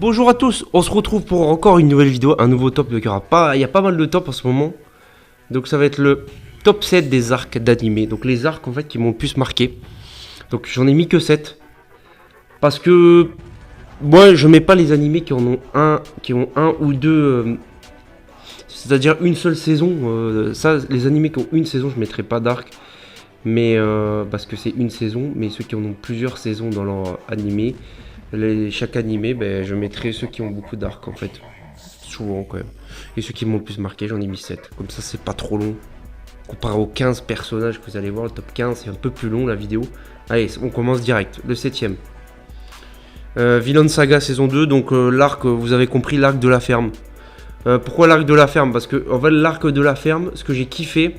Bonjour à tous, on se retrouve pour encore une nouvelle vidéo, un nouveau top. Il y a pas mal de top en ce moment. Donc ça va être le top 7 des arcs d'animé. Donc les arcs en fait qui m'ont le plus marqué. Donc j'en ai mis que 7. Parce que moi je mets pas les animés qui ont un ou deux. C'est-à-dire une seule saison. Ça, les animés qui ont une saison, je mettrai pas d'arc. Mais parce que c'est une saison. Mais ceux qui en ont plusieurs saisons dans leur animé. Chaque animé, je mettrai ceux qui ont beaucoup d'arcs en fait. Souvent quand même. Et ceux qui m'ont le plus marqué, j'en ai mis 7. Comme ça, c'est pas trop long. Comparé aux 15 personnages que vous allez voir, le top 15, c'est un peu plus long la vidéo. Allez, on commence direct. Le 7ème. Vinland Saga saison 2. Donc l'arc, vous avez compris, l'arc de la ferme. Pourquoi l'arc de la ferme? Parce que en fait, l'arc de la ferme, ce que j'ai kiffé,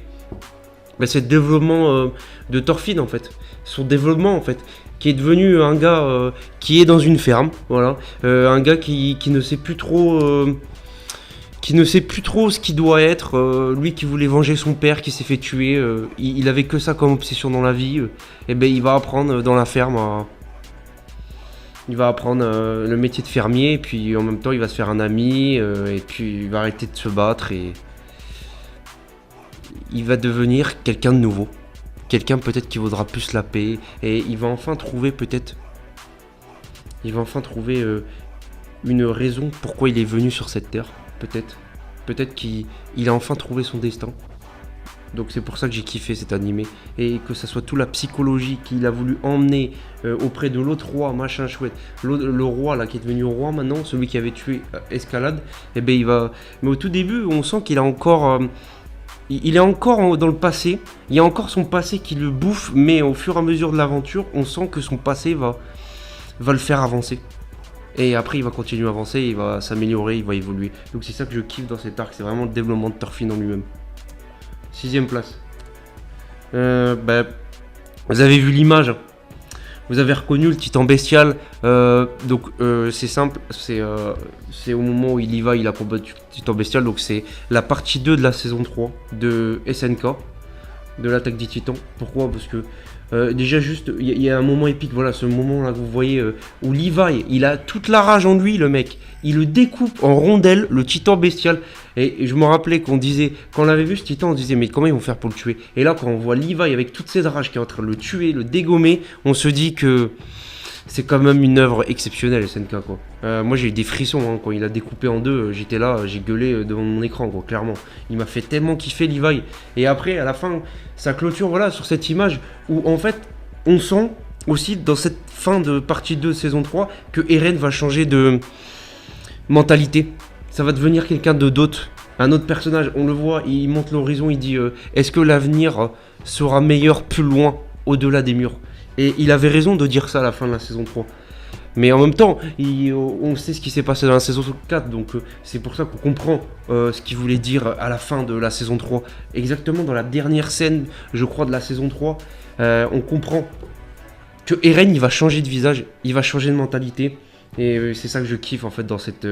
c'est le développement de Thorfinn en fait. Son développement en fait. Qui est devenu un gars qui est dans une ferme, voilà, un gars qui ne sait plus trop, ce qu'il doit être, lui qui voulait venger son père qui s'est fait tuer, il avait que ça comme obsession dans la vie, et il va apprendre dans la ferme, il va apprendre le métier de fermier, et puis en même temps il va se faire un ami, et puis il va arrêter de se battre et il va devenir quelqu'un de nouveau. Quelqu'un peut-être qui vaudra plus la paix. Et il va enfin trouver peut-être... Il va enfin trouver une raison pourquoi il est venu sur cette terre. Peut-être. Peut-être qu'il a enfin trouvé son destin. Donc c'est pour ça que j'ai kiffé cet animé. Et que ça soit toute la psychologie qu'il a voulu emmener auprès de l'autre roi, machin chouette. Le roi là qui est devenu roi maintenant, celui qui avait tué Escalade. Et il va... Mais au tout début, on sent qu'il a encore... Il est encore dans le passé, il y a encore son passé qui le bouffe, mais au fur et à mesure de l'aventure, on sent que son passé va le faire avancer. Et après, il va continuer à avancer, il va s'améliorer, il va évoluer. Donc c'est ça que je kiffe dans cet arc, c'est vraiment le développement de Thorfinn en lui-même. 6ème place. Vous avez vu l'image, vous avez reconnu le titan bestial, c'est simple, c'est au moment où il a combattu le titan bestial, donc c'est la partie 2 de la saison 3 de SNK, de l'attaque des titans. Pourquoi? Parce que déjà juste, il y a un moment épique, voilà, ce moment là que vous voyez, où Levi, il a toute la rage en lui, le mec, il le découpe en rondelles, le titan bestial, et je me rappelais qu'on disait, quand on avait vu ce titan, on disait mais comment ils vont faire pour le tuer? Et là quand on voit Levi avec toute cette rage qui est en train de le tuer, le dégommer, on se dit que c'est quand même une œuvre exceptionnelle SNK quoi. Moi j'ai eu des frissons hein, quand il a découpé en deux, j'étais là, j'ai gueulé devant mon écran quoi, clairement. Il m'a fait tellement kiffer Levi. Et après à la fin, ça clôture voilà sur cette image où en fait on sent aussi dans cette fin de partie 2 saison 3 que Eren va changer de mentalité. Ça va devenir quelqu'un d'autre, un autre personnage. On le voit, il monte l'horizon, il dit est-ce que l'avenir sera meilleur plus loin, au-delà des murs? Et il avait raison de dire ça à la fin de la saison 3. Mais en même temps, on sait ce qui s'est passé dans la saison 4, donc c'est pour ça qu'on comprend ce qu'il voulait dire à la fin de la saison 3. Exactement dans la dernière scène, je crois, de la saison 3, on comprend que Eren, il va changer de visage, il va changer de mentalité. Et c'est ça que je kiffe en fait dans cette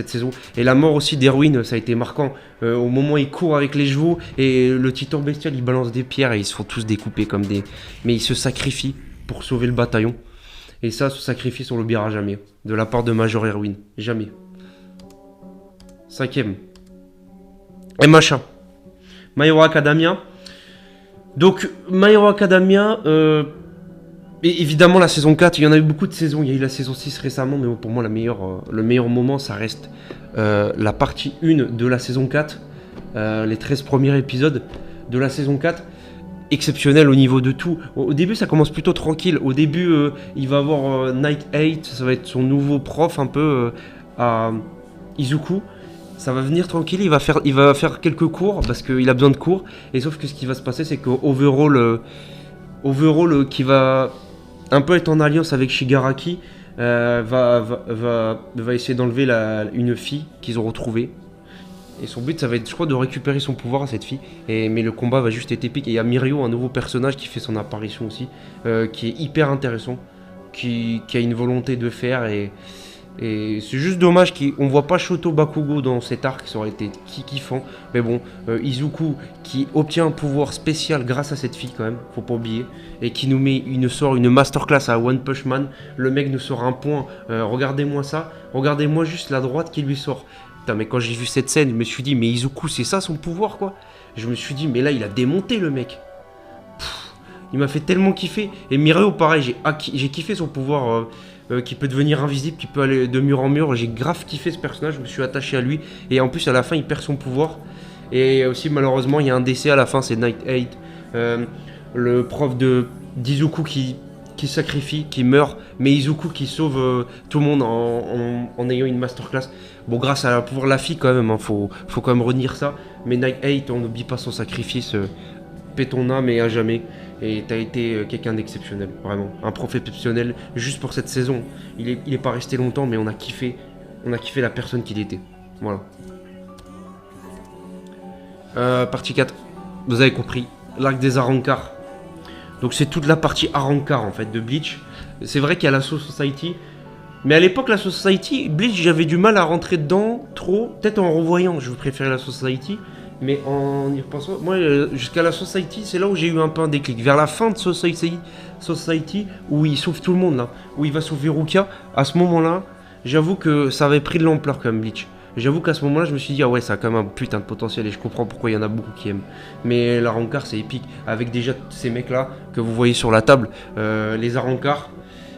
saison. Et la mort aussi d'Erwin, ça a été marquant. Au moment où il court avec les chevaux et le titan bestial, il balance des pierres et ils se font tous découper comme des... Mais il se sacrifie pour sauver le bataillon. Et ça, ce sacrifice, on l'oubliera jamais. De la part de Major Erwin. Jamais. 5ème. MH1. My Hero Academia. Donc, My Hero Academia... Et évidemment la saison 4, il y en a eu beaucoup de saisons, il y a eu la saison 6 récemment, mais pour moi le meilleur moment ça reste la partie 1 de la saison 4, les 13 premiers épisodes de la saison 4, exceptionnel au niveau de tout. Au début ça commence plutôt tranquille, au début il va avoir Night 8, ça va être son nouveau prof un peu à Izuku. Ça va venir tranquille, il va faire quelques cours parce qu'il a besoin de cours, et sauf que ce qui va se passer c'est que Overall qui va un peu être en alliance avec Shigaraki, va essayer d'enlever une fille qu'ils ont retrouvée. Et son but, ça va être, je crois, de récupérer son pouvoir à cette fille. Mais le combat va juste être épique. Et il y a Mirio, un nouveau personnage qui fait son apparition aussi, qui est hyper intéressant, qui a une volonté de faire. Et Et c'est juste dommage qu'on voit pas Shoto Bakugo dans cet arc, ça aurait été kiffant. Mais bon, Izuku qui obtient un pouvoir spécial grâce à cette fille quand même, faut pas oublier. Et qui nous sort une masterclass à One Punch Man. Le mec nous sort un point, regardez-moi ça, regardez-moi juste la droite qui lui sort. Putain, mais quand j'ai vu cette scène, je me suis dit, mais Izuku c'est ça son pouvoir quoi. Je me suis dit, mais là il a démonté le mec. Il m'a fait tellement kiffer. Et Mireo pareil, j'ai kiffé son pouvoir... qui peut devenir invisible, qui peut aller de mur en mur. J'ai grave kiffé ce personnage, je me suis attaché à lui. Et en plus, à la fin, il perd son pouvoir. Et aussi, malheureusement, il y a un décès à la fin, c'est Night 8. Le prof d'Izuku qui sacrifie, qui meurt. Mais Izuku qui sauve tout le monde en ayant une masterclass. Bon, grâce à pouvoir la fille quand même, hein, faut quand même retenir ça. Mais Night 8, on n'oublie pas son sacrifice. Paix ton âme et à jamais. Et t'as été quelqu'un d'exceptionnel, vraiment. Un prof exceptionnel, juste pour cette saison. Il est pas resté longtemps, mais on a kiffé la personne qu'il était. Voilà. Partie 4. Vous avez compris. L'arc des Arrancars. Donc c'est toute la partie Arrancar, en fait, de Bleach. C'est vrai qu'il y a la Soul Society. Mais à l'époque, la Soul Society, Bleach, j'avais du mal à rentrer dedans, trop. Peut-être en revoyant, je préférais la Soul Society. Mais en y repensant, moi, jusqu'à la Society, c'est là où j'ai eu un peu un déclic. Vers la fin de Society, où il sauve tout le monde, là, où il va sauver Rukia, à ce moment-là, j'avoue que ça avait pris de l'ampleur quand même, Bleach. J'avoue qu'à ce moment-là, je me suis dit, ah ouais, ça a quand même un putain de potentiel, et je comprends pourquoi il y en a beaucoup qui aiment. Mais la Rancard, c'est épique, avec déjà ces mecs-là que vous voyez sur la table, les Arrancars,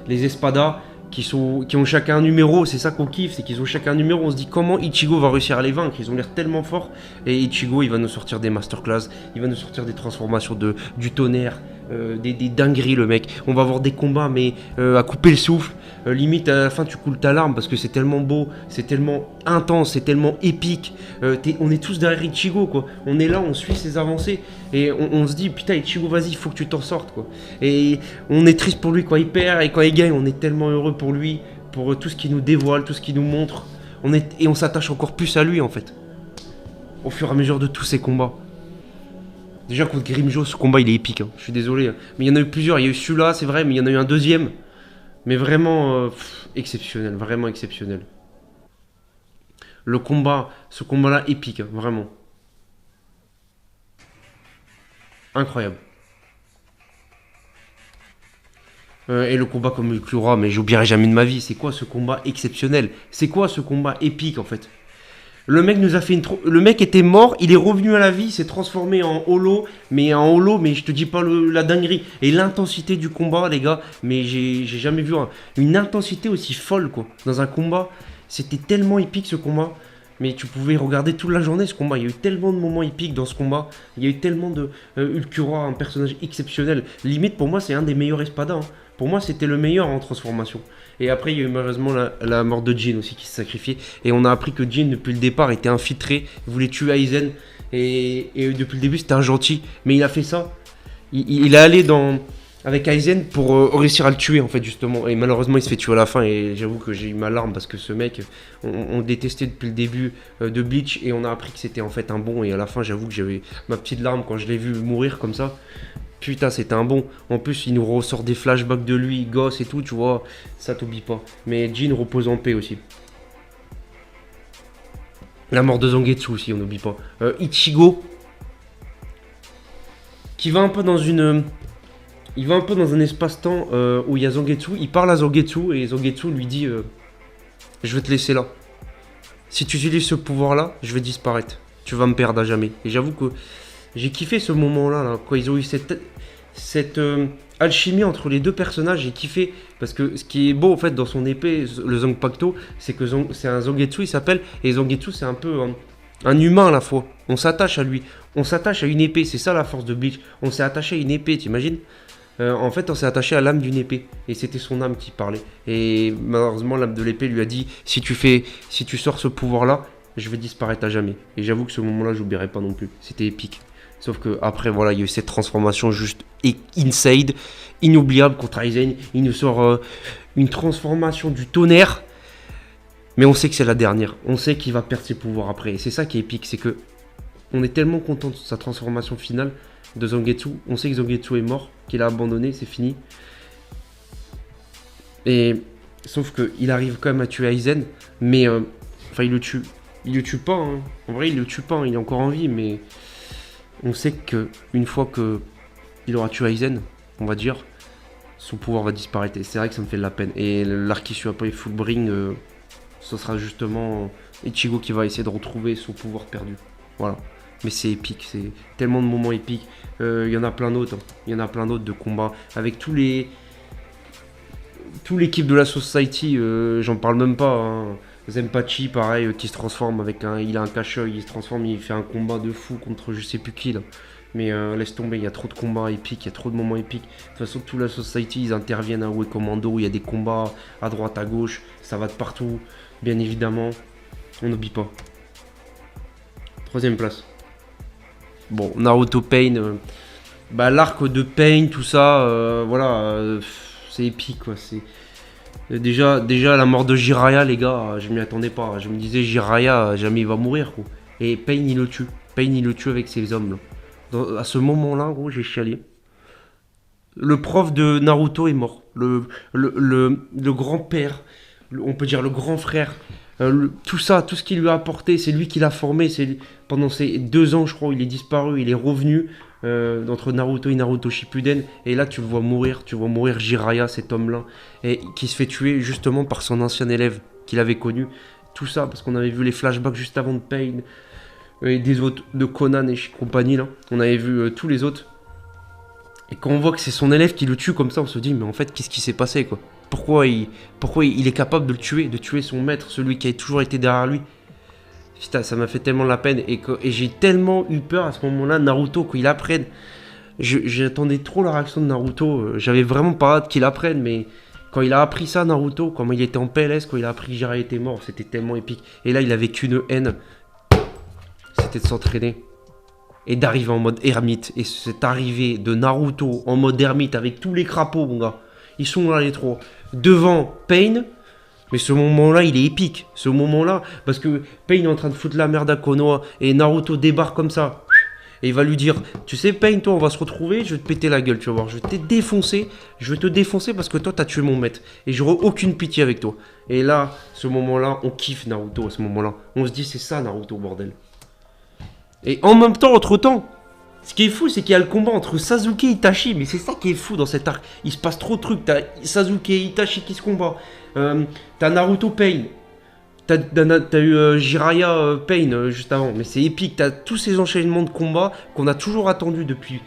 les Espadas, qui ont chacun un numéro, c'est ça qu'on kiffe, c'est qu'ils ont chacun un numéro, on se dit comment Ichigo va réussir à les vaincre, ils ont l'air tellement forts, et Ichigo il va nous sortir des masterclass, il va nous sortir des transformations du tonnerre, des dingueries le mec, on va avoir des combats mais à couper le souffle, limite à la fin tu coules ta larme parce que c'est tellement beau, c'est tellement intense, c'est tellement épique, on est tous derrière Ichigo quoi, on est là, on suit ses avancées, et on se dit putain Ichigo vas-y, il faut que tu t'en sortes quoi, et on est triste pour lui quand il perd, et quand il gagne on est tellement heureux pour lui, pour tout ce qu'il nous dévoile, tout ce qu'il nous montre, et on s'attache encore plus à lui en fait, au fur et à mesure de tous ces combats. Déjà contre Grimjo, ce combat il est épique, hein. Je suis désolé, hein. Mais il y en a eu plusieurs, il y a eu celui-là c'est vrai, mais il y en a eu un deuxième, mais vraiment exceptionnel, vraiment exceptionnel. Ce combat-là épique, hein, vraiment. Incroyable. Et le combat comme Ukura, mais j'oublierai jamais de ma vie, c'est quoi ce combat exceptionnel? C'est quoi ce combat épique en fait? Le mec nous a fait le mec était mort, il est revenu à la vie, il s'est transformé en holo, mais je te dis pas la dinguerie. Et l'intensité du combat, les gars, mais j'ai jamais vu une intensité aussi folle, quoi. Dans un combat, c'était tellement épique ce combat, mais tu pouvais regarder toute la journée ce combat. Il y a eu tellement de moments épiques dans ce combat, il y a eu tellement de... Ulcura, un personnage exceptionnel. Limite, pour moi, c'est un des meilleurs espadas, hein. Pour moi, c'était le meilleur en transformation. Et après, il y a eu malheureusement la mort de Jin aussi qui s'est sacrifié. Et on a appris que Jin, depuis le départ, était infiltré, voulait tuer Aizen. Et depuis le début, c'était un gentil. Mais il a fait ça. Il est allé avec Aizen pour réussir à le tuer, en fait, justement. Et malheureusement, il se fait tuer à la fin. Et j'avoue que j'ai eu ma larme parce que ce mec, on détestait depuis le début de Bleach. Et on a appris que c'était en fait un bon. Et à la fin, j'avoue que j'avais ma petite larme quand je l'ai vu mourir comme ça. Putain, c'était un bon. En plus, il nous ressort des flashbacks de lui, gosse et tout, tu vois. Ça t'oublie pas. Mais Jin repose en paix aussi. La mort de Zangetsu aussi, on n'oublie pas. Ichigo, qui va un peu dans une... Il va un peu dans un espace-temps où il y a Zangetsu. Il parle à Zangetsu et Zangetsu lui dit je vais te laisser là. Si tu utilises ce pouvoir-là, je vais disparaître. Tu vas me perdre à jamais. Et j'avoue que j'ai kiffé ce moment-là, là, quand ils ont eu cette alchimie entre les deux personnages. J'ai kiffé parce que ce qui est beau en fait dans son épée, le Zanpakuto, c'est que c'est un Zangetsu, il s'appelle, et Zangetsu c'est un peu un humain à la fois. On s'attache à lui, on s'attache à une épée, c'est ça la force de Bleach. On s'est attaché à une épée, t'imagines? En fait, on s'est attaché à l'âme d'une épée, et c'était son âme qui parlait. Et malheureusement, l'âme de l'épée lui a dit si tu sors ce pouvoir-là, je vais disparaître à jamais. Et j'avoue que ce moment-là, j'oublierai pas non plus. C'était épique. Sauf que après voilà, il y a eu cette transformation juste insane, inoubliable contre Aizen. Il nous sort une transformation du tonnerre. Mais on sait que c'est la dernière. On sait qu'il va perdre ses pouvoirs après. Et c'est ça qui est épique, c'est que on est tellement content de sa transformation finale de Zangetsu. On sait que Zangetsu est mort, qu'il a abandonné, c'est fini. Et Sauf qu'il arrive quand même à tuer Aizen. Mais, enfin, il le tue. Il le tue pas, hein. En vrai, il le tue pas, hein. Il est encore en vie, mais on sait que une fois que il aura tué Aizen, on va dire, son pouvoir va disparaître. Et c'est vrai que ça me fait de la peine. Et l'arc qui suit après Fullbring, ce sera justement Ichigo qui va essayer de retrouver son pouvoir perdu. Voilà. Mais c'est épique, c'est tellement de moments épiques. Il y en a plein d'autres. Hein. Il y en a plein d'autres de combats. Avec tout l'équipe de la Society, j'en parle même pas. Hein. Zenpachi, pareil, qui se transforme avec un. Il a un cache-œil, il se transforme, il fait un combat de fou contre je sais plus qui là. Mais laisse tomber, il y a trop de combats épiques, il y a trop de moments épiques. De toute façon, toute la Society, ils interviennent à Way Commando, il y a des combats à droite, à gauche, ça va de partout, bien évidemment. On n'oublie pas. Troisième place. Bon, Naruto Pain, l'arc de Pain, tout ça, voilà, c'est épique quoi. C'est déjà la mort de Jiraiya, les gars, je m'y attendais pas. Je me disais Jiraiya, jamais il va mourir quoi. Et Pain il le tue. Pain il le tue avec ses hommes là. À ce moment-là, gros, j'ai chialé. Le prof de Naruto est mort. Le grand-père, on peut dire le grand frère, tout ça, tout ce qu'il lui a apporté, c'est lui qui l'a formé. Pendant ces 2 ans, je crois, il est disparu, il est revenu entre Naruto et Naruto Shippuden. Et là, tu vois mourir Jiraiya, cet homme-là, et qui se fait tuer justement par son ancien élève qu'il avait connu. Tout ça, parce qu'on avait vu les flashbacks juste avant de Pain. Et des autres de Conan et compagnie là. On avait vu tous les autres. Et quand on voit que c'est son élève qui le tue comme ça, on se dit mais en fait qu'est-ce qui s'est passé quoi. Pourquoi il est capable de le tuer, de tuer son maître, celui qui a toujours été derrière lui. Putain, ça m'a fait tellement de la peine et j'ai tellement eu peur à ce moment-là Naruto qu'il apprenne. J'attendais trop la réaction de Naruto. J'avais vraiment pas hâte qu'il apprenne, mais quand il a appris ça Naruto, quand il était en PLS, quand il a appris que Jiraiya était mort, c'était tellement épique. Et là il avait qu'une haine. C'était de s'entraîner et d'arriver en mode ermite. Et cette arrivée de Naruto en mode ermite avec tous les crapauds, mon gars. Ils sont là les trois. Devant Pain. Mais ce moment-là, il est épique. Ce moment-là, parce que Pain est en train de foutre la merde à Konoha. Et Naruto débarque comme ça. Et il va lui dire, tu sais Pain, toi on va se retrouver, je vais te péter la gueule, tu vas voir. Je vais te défoncer parce que toi t'as tué mon maître. Et j'aurai aucune pitié avec toi. Et là, ce moment-là, on kiffe Naruto à ce moment-là. On se dit, c'est ça Naruto, bordel. Et en même temps, entre-temps, ce qui est fou, c'est qu'il y a le combat entre Sasuke et Itachi. Mais c'est ça qui est fou dans cet arc. Il se passe trop de trucs. T'as Sasuke et Itachi qui se combattent. T'as Naruto Pain. T'as eu Jiraiya Pain juste avant. Mais c'est épique. T'as tous ces enchaînements de combats qu'on a toujours attendus depuis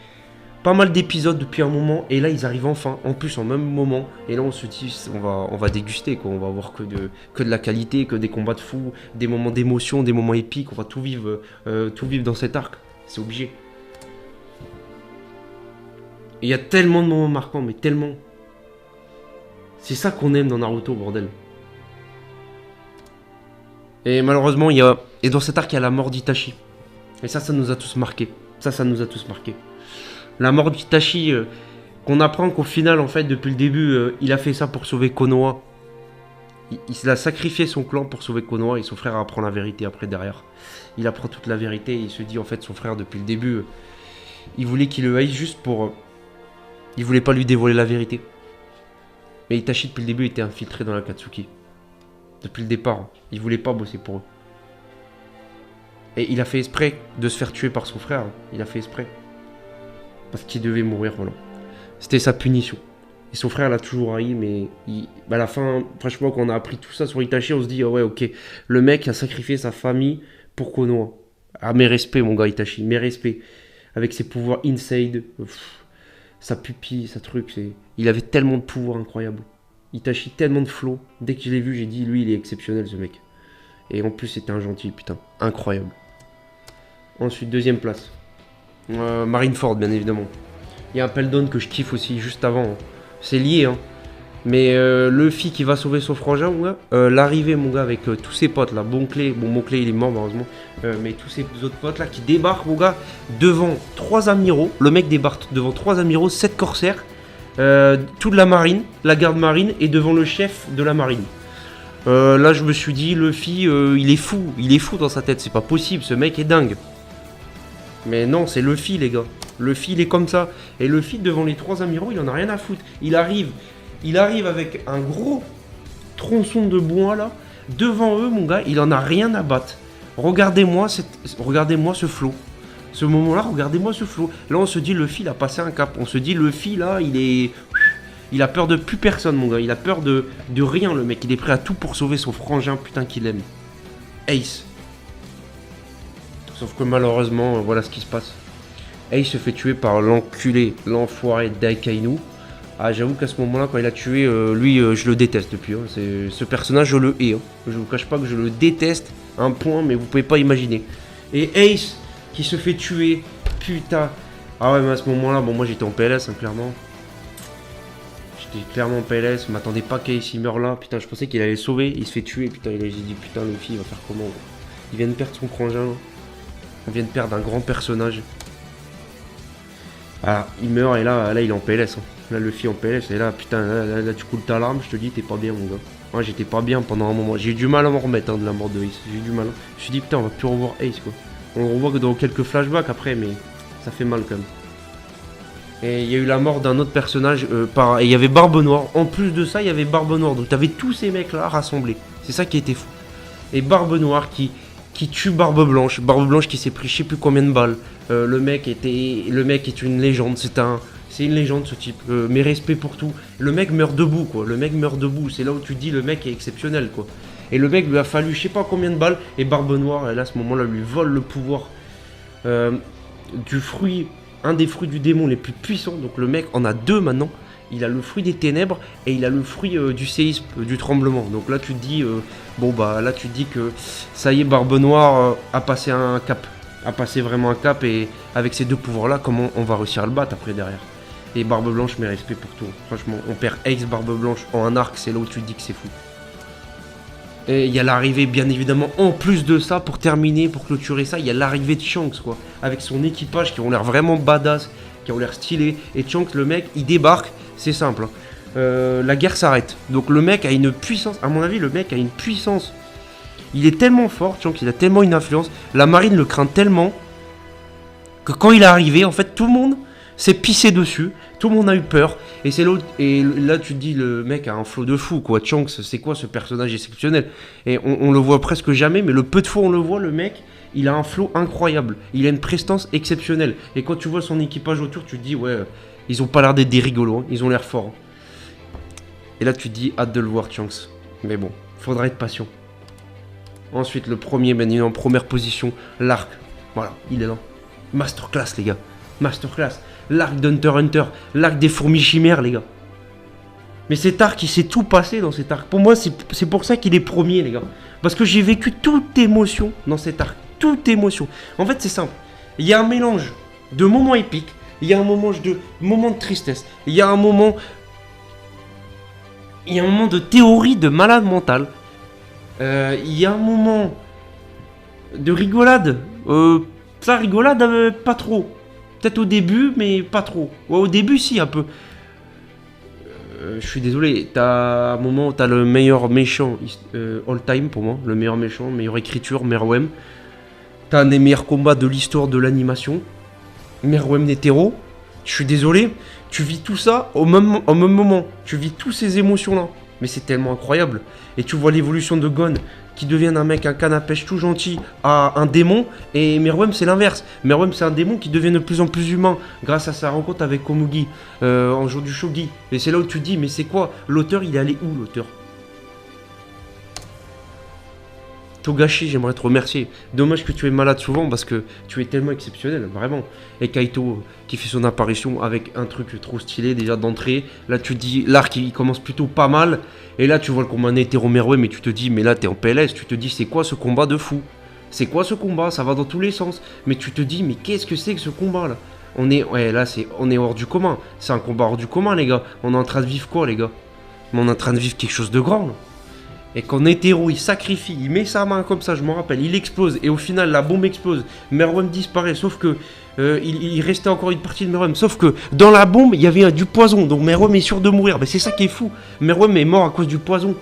pas mal d'épisodes, depuis un moment. Et là, ils arrivent enfin. En plus, en même moment. Et là, on se dit, on va déguster, quoi. On va avoir que de la qualité, que des combats de fou, des moments d'émotion, des moments épiques. On va tout vivre dans cet arc. C'est obligé. Et il y a tellement de moments marquants, mais tellement. C'est ça qu'on aime dans Naruto, bordel. Et malheureusement, et dans cet arc, il y a la mort d'Itachi. Et ça nous a tous marqués. Ça nous a tous marqués. La mort d'Itachi, qu'on apprend qu'au final, en fait, depuis le début, il a fait ça pour sauver Konoha. Il a sacrifié son clan pour sauver Konoha et son frère apprend la vérité après derrière. Il apprend toute la vérité et il se dit, en fait, son frère, depuis le début, il voulait qu'il le haïsse juste pour... il voulait pas lui dévoiler la vérité. Mais Itachi, depuis le début, était infiltré dans l'Akatsuki. Depuis le départ, il voulait pas bosser pour eux. Et il a fait exprès de se faire tuer par son frère. Il a fait exprès. Parce qu'il devait mourir, voilà. C'était sa punition. Et son frère l'a toujours haï, mais à la fin, franchement, quand on a appris tout ça sur Itachi, on se dit, oh ouais, ok, le mec a sacrifié sa famille pour Konoha. Ah, mes respects, mon gars Itachi, mes respects. Avec ses pouvoirs inside, sa pupille, sa truc, il avait tellement de pouvoirs incroyables. Itachi, tellement de flow. Dès que je l'ai vu, j'ai dit, lui, il est exceptionnel, ce mec. Et en plus, c'était un gentil, putain, incroyable. Ensuite, deuxième place. Marineford, bien évidemment. Il y a un Peldon que je kiffe aussi, juste avant. Hein. C'est lié, hein. Mais Luffy qui va sauver son frangin, mon gars. L'arrivée, mon gars, avec tous ses potes, là. Monclé, il est mort, malheureusement. Mais tous ses autres potes, là, qui débarquent, mon gars, devant 3 amiraux. Le mec débarque devant 3 amiraux, 7 corsaires. Toute la marine, la garde marine, et devant le chef de la marine. Là, je me suis dit, Luffy, il est fou dans sa tête. C'est pas possible, ce mec est dingue. Mais non, c'est Luffy, les gars. Luffy, il est comme ça. Et Luffy, devant les 3 amiraux, il en a rien à foutre. Il arrive avec un gros tronçon de bois là, devant eux, mon gars, il en a rien à battre. Regardez-moi ce flot. Ce moment-là, regardez-moi ce flot. Là, on se dit, Luffy, il a passé un cap. On se dit, Luffy, là, il a peur de plus personne, mon gars. Il a peur de rien, le mec. Il est prêt à tout pour sauver son frangin, putain, qu'il aime. Ace. Sauf que malheureusement, voilà ce qui se passe. Ace se fait tuer par l'enculé, l'enfoiré d'Akainu. Ah, j'avoue qu'à ce moment-là, quand il a tué, lui, je le déteste depuis. Hein. Ce personnage, je le hais. Hein. Je vous cache pas que je le déteste, un point, mais vous pouvez pas imaginer. Et Ace, qui se fait tuer, putain. Ah ouais, mais à ce moment-là, bon, moi j'étais en PLS, hein, clairement. J'étais clairement en PLS, je m'attendais pas qu'Ace il meure là. Putain, je pensais qu'il allait le sauver, il se fait tuer. Putain, j'ai dit, putain, Luffy, il va faire comment? Il vient de perdre son frangin. On vient de perdre un grand personnage. Ah, il meurt et là il est en PLS. Hein. Là, Luffy en PLS. Et là, putain, là tu coules ta larme. Je te dis, t'es pas bien, mon gars. Moi, j'étais pas bien pendant un moment. J'ai eu du mal à m'en remettre hein, de la mort de Ace. J'ai eu du mal. Hein. Je me suis dit, putain, on va plus revoir Ace, quoi. On le revoit que dans quelques flashbacks après, mais ça fait mal quand même. Et il y a eu la mort d'un autre personnage. Et il y avait Barbe Noire. En plus de ça, il y avait Barbe Noire. Donc, t'avais tous ces mecs-là rassemblés. C'est ça qui était fou. Et Barbe Noire qui tue Barbe Blanche. Barbe Blanche qui s'est pris je sais plus combien de balles. Le mec est une légende. C'est une légende ce type. Mes respects pour tout. Le mec meurt debout quoi. Le mec meurt debout. C'est là où tu te dis le mec est exceptionnel quoi. Et le mec lui a fallu je sais pas combien de balles. Et Barbe Noire, elle à ce moment-là lui vole le pouvoir du fruit, un des fruits du démon les plus puissants. Donc le mec en a deux maintenant. Il a le fruit des ténèbres et il a le fruit du séisme, du tremblement. Donc là tu te dis, bon bah là tu te dis que ça y est, Barbe Noire a passé un cap. A passé vraiment un cap et avec ces deux pouvoirs là, comment on va réussir à le battre après derrière. Et Barbe Blanche, mes respects pour tout. Franchement, on perd Ace Barbe Blanche en un arc, c'est là où tu te dis que c'est fou. Et il y a l'arrivée, bien évidemment, en plus de ça, pour terminer, pour clôturer ça, il y a l'arrivée de Shanks quoi. Avec son équipage qui ont l'air vraiment badass, qui ont l'air stylés. Et Shanks, le mec, il débarque. C'est simple, hein. La guerre s'arrête. Donc le mec a une puissance, à mon avis le mec a une puissance. Il est tellement fort, Shanks, il a tellement une influence. La marine le craint tellement que quand il est arrivé, en fait tout le monde s'est pissé dessus. Tout le monde a eu peur. Et c'est l'autre. Et là tu te dis le mec a un flot de fou quoi. Shanks, c'est quoi ce personnage exceptionnel? Et on le voit presque jamais, mais le peu de fois on le voit, le mec, il a un flot incroyable. Il a une prestance exceptionnelle. Et quand tu vois son équipage autour, tu te dis ouais. Ils ont pas l'air d'être des rigolos, hein. Ils ont l'air forts. Et là tu te dis, hâte de le voir Shanks. Mais bon, faudra être patient. Ensuite, le premier, ben, il est en première position, l'arc. Voilà, il est là. Masterclass les gars. Masterclass. L'arc d'Hunter x Hunter. L'arc des fourmis chimères les gars. Mais cet arc, il s'est tout passé dans cet arc. Pour moi, c'est pour ça qu'il est premier les gars. Parce que j'ai vécu toute émotion dans cet arc. Toute émotion. En fait, c'est simple. Il y a un mélange de moments épiques. Il y a un moment de tristesse. Il y a un moment de théorie de malade mental. Il y a un moment de rigolade. Ça rigolade pas trop. Peut-être au début, mais pas trop. Ouais, au début, si, un peu. Je suis désolé. T'as un moment où t'as le meilleur méchant all time pour moi. Le meilleur méchant, meilleure écriture, Meruem. T'as un des meilleurs combats de l'histoire de l'animation. Meruem Netero, je suis désolé, tu vis tout ça au même moment, tu vis toutes ces émotions-là, mais c'est tellement incroyable. Et tu vois l'évolution de Gon, qui devient un mec, un canne à pêche tout gentil, à un démon, et Meruem c'est l'inverse. Meruem c'est un démon qui devient de plus en plus humain, grâce à sa rencontre avec Komugi, en jour du shogi. Et c'est là où tu te dis, mais c'est quoi, l'auteur il est allé où l'auteur? Togashi, j'aimerais te remercier. Dommage que tu es malade souvent parce que tu es tellement exceptionnel, vraiment. Et Kaito qui fait son apparition avec un truc trop stylé déjà d'entrée. Là tu te dis, l'arc il commence plutôt pas mal. Et là tu vois le combat Netero Meruem mais tu te dis, mais là t'es en PLS. Tu te dis, c'est quoi ce combat de fou? C'est quoi ce combat? Ça va dans tous les sens. Mais tu te dis, mais qu'est-ce que c'est que ce combat là? On est hors du commun. C'est un combat hors du commun les gars. On est en train de vivre quoi les gars? Mais on est en train de vivre quelque chose de grand là. Et quand Netero il sacrifie, il met sa main comme ça, je m'en rappelle, il explose et au final la bombe explose, Meruem disparaît, sauf que il restait encore une partie de Meruem, sauf que dans la bombe il y avait du poison, donc Meruem est sûr de mourir, mais c'est ça qui est fou, Meruem est mort à cause du poison.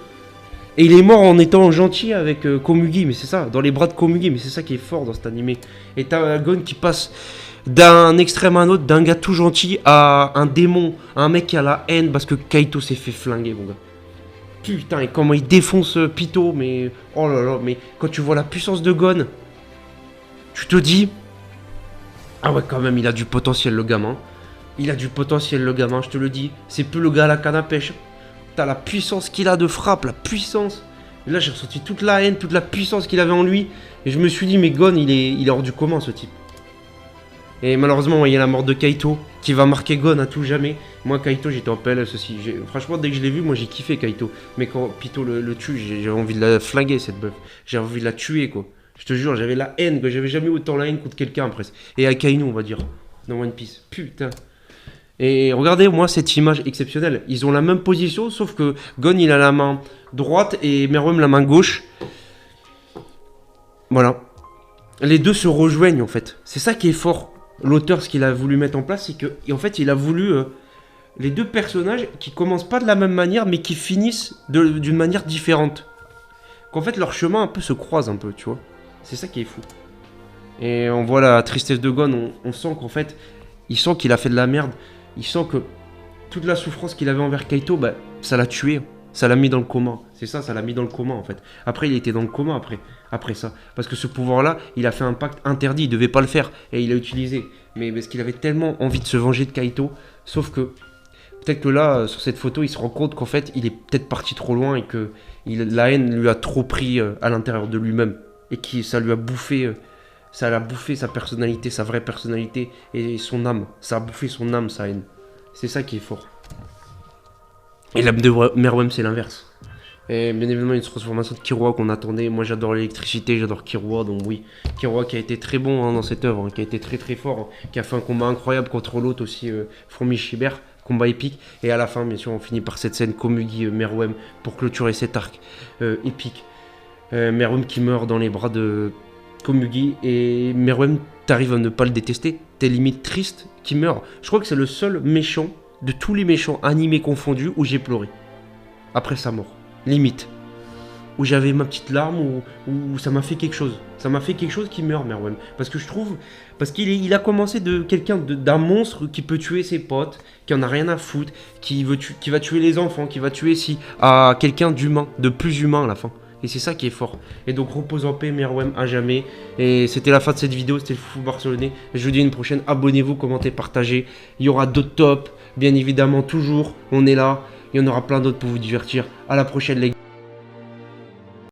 Et il est mort en étant gentil avec Komugi, mais c'est ça, dans les bras de Komugi, mais c'est ça qui est fort dans cet animé. Et t'as Gon qui passe d'un extrême à un autre, d'un gars tout gentil à un démon, un mec qui a la haine parce que Kaito s'est fait flinguer mon gars. Putain, et comment il défonce Pito, mais... Oh là là, mais quand tu vois la puissance de Gon, tu te dis... Ah ouais, quand même, il a du potentiel, le gamin. Il a du potentiel, le gamin, je te le dis. C'est plus le gars à la canne à pêche. T'as la puissance qu'il a de frappe, la puissance. Et là, j'ai ressenti toute la haine, toute la puissance qu'il avait en lui. Et je me suis dit, mais Gon, il est hors du commun, ce type. Et malheureusement, il y a la mort de Kaito, qui va marquer Gon à tout jamais. Moi, Kaito, j'étais en PLS aussi. Franchement, dès que je l'ai vu, moi, j'ai kiffé Kaito. Mais quand Pito le tue, j'ai envie de la flinguer, cette meuf. J'ai envie de la tuer, quoi. Je te jure, j'avais la haine, que j'avais jamais autant la haine contre quelqu'un, presque. Et Akainu, on va dire, dans One Piece. Putain. Et regardez, moi, cette image exceptionnelle. Ils ont la même position, sauf que Gon, il a la main droite et Meruem la main gauche. Voilà. Les deux se rejoignent, en fait. C'est ça qui est fort. L'auteur, ce qu'il a voulu mettre en place, c'est que, en fait, il a voulu les deux personnages qui commencent pas de la même manière, mais qui finissent d'une manière différente. Qu'en fait, leur chemin un peu se croise un peu, tu vois. C'est ça qui est fou. Et on voit la tristesse de Gon, on sent qu'en fait, il sent qu'il a fait de la merde. Il sent que toute la souffrance qu'il avait envers Kaito, bah, ça l'a tué. Ça l'a mis dans le coma. C'est ça, ça l'a mis dans le coma en fait. Après, il était dans le coma après ça. Parce que ce pouvoir-là, il a fait un pacte interdit. Il devait pas le faire. Et il l'a utilisé. Mais parce qu'il avait tellement envie de se venger de Kaito. Sauf que, peut-être que là, sur cette photo, il se rend compte qu'en fait, il est peut-être parti trop loin. Et que la haine lui a trop pris à l'intérieur de lui-même. Et que ça lui a bouffé... ça l'a bouffé sa personnalité, sa vraie personnalité et son âme. Ça a bouffé son âme, sa haine. C'est ça qui est fort. Et l'âme de Meruem, c'est l'inverse. Et bien évidemment, une transformation de Killua qu'on attendait. Moi, j'adore l'électricité, j'adore Killua, donc oui. Killua qui a été très bon dans cette œuvre, qui a été très très fort, qui a fait un combat incroyable contre l'autre aussi, Fourmi Shiber, combat épique. Et à la fin, bien sûr, on finit par cette scène Komugi Meruem pour clôturer cet arc épique. Meruem qui meurt dans les bras de Komugi, et Meruem, t'arrives à ne pas le détester. T'es limite triste qu'il meurt. Je crois que c'est le seul méchant de tous les méchants animés confondus où j'ai pleuré après sa mort, limite, où j'avais ma petite larme, où ça m'a fait quelque chose. Ça m'a fait quelque chose qui meurt, Meruem, parce que je trouve, parce qu'il a commencé de quelqu'un d'un monstre qui peut tuer ses potes, qui en a rien à foutre, qui va tuer les enfants, qui va tuer à quelqu'un d'humain, de plus humain à la fin. Et c'est ça qui est fort. Et donc repose en paix, Meruem, à jamais. Et c'était la fin de cette vidéo, c'était le Fou Barcelonais. Je vous dis à une prochaine, abonnez-vous, commentez, partagez. Il y aura d'autres tops, bien évidemment, toujours. On est là. Il y en aura plein d'autres pour vous divertir. À la prochaine, les gars.